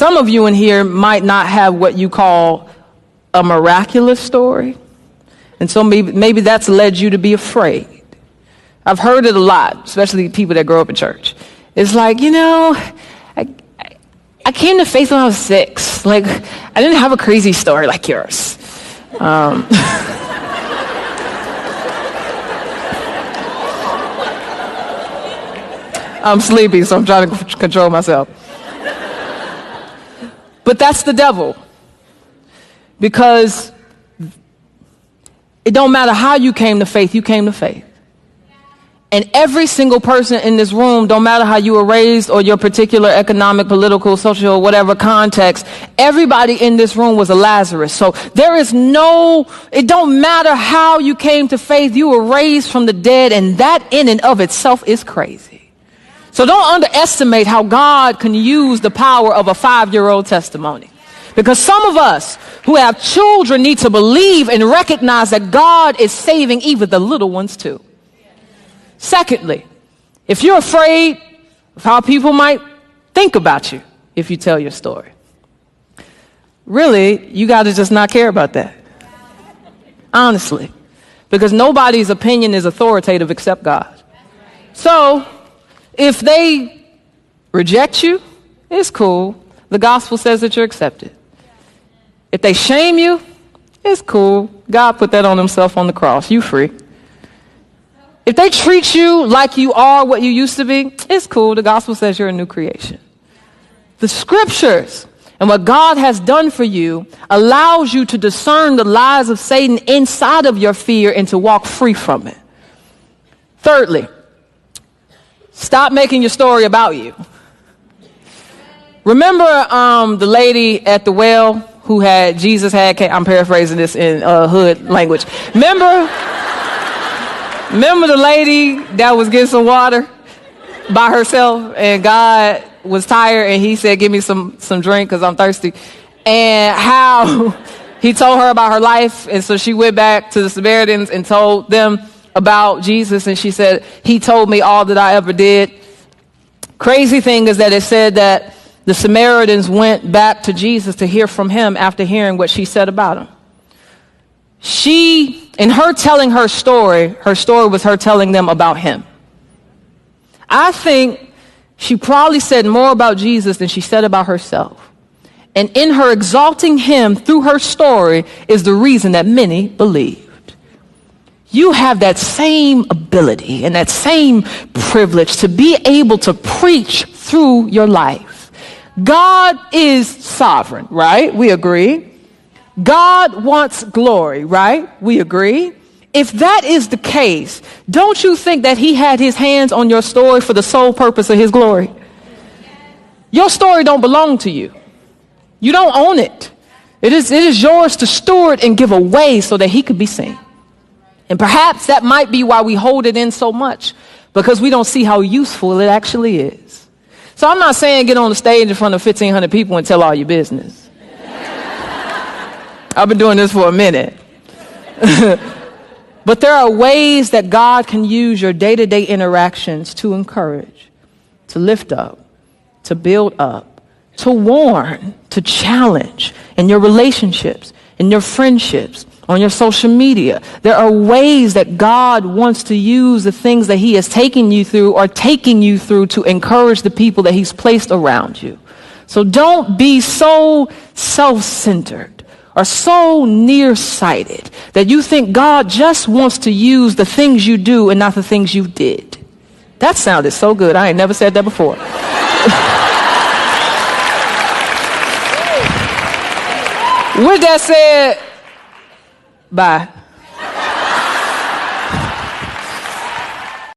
Some of you in here might not have what you call a miraculous story. And so maybe that's led you to be afraid. I've heard it a lot, especially people that grow up in church. It's like, I came to faith when I was 6. Like, I didn't have a crazy story like yours. I'm sleepy, so I'm trying to control myself. But that's the devil. Because it don't matter how you came to faith, you came to faith. And every single person in this room, don't matter how you were raised or your particular economic, political, social, whatever context, everybody in this room was a Lazarus. So it don't matter how you came to faith, you were raised from the dead, and that in and of itself is crazy. So don't underestimate how God can use the power of a 5-year-old testimony. Because some of us who have children need to believe and recognize that God is saving even the little ones too. Secondly, if you're afraid of how people might think about you if you tell your story, really, you got to just not care about that. Honestly. Because nobody's opinion is authoritative except God. So, if they reject you, it's cool. The gospel says that you're accepted. If they shame you, it's cool. God put that on himself on the cross. You free. If they treat you like you are what you used to be, it's cool. The gospel says you're a new creation. The scriptures and what God has done for you allows you to discern the lies of Satan inside of your fear and to walk free from it. Thirdly, stop making your story about you. Remember the lady at the well who had, Jesus had, I'm paraphrasing this in hood language. Remember the lady that was getting some water by herself and God was tired and he said, give me some drink because I'm thirsty. And how he told her about her life. And so she went back to the Samaritans and told them about Jesus. And she said, he told me all that I ever did. Crazy thing is that it said that the Samaritans went back to Jesus to hear from him after hearing what she said about him. In her telling her story was her telling them about him. I think she probably said more about Jesus than she said about herself. And in her exalting him through her story is the reason that many believed. You have that same ability and that same privilege to be able to preach through your life. God is sovereign, right? We agree. God wants glory, right? We agree. If that is the case, don't you think that he had his hands on your story for the sole purpose of his glory? Your story don't belong to you. You don't own it. It is yours to steward and give away so that he could be seen. And perhaps that might be why we hold it in so much, because we don't see how useful it actually is. So I'm not saying get on the stage in front of 1,500 people and tell all your business. I've been doing this for a minute. But there are ways that God can use your day-to-day interactions to encourage, to lift up, to build up, to warn, to challenge in your relationships, in your friendships, on your social media. There are ways that God wants to use the things that he has taken you through or taking you through to encourage the people that he's placed around you. So don't be so self-centered or so nearsighted that you think God just wants to use the things you do and not the things you did. That sounded so good. I ain't never said that before. With that said, bye.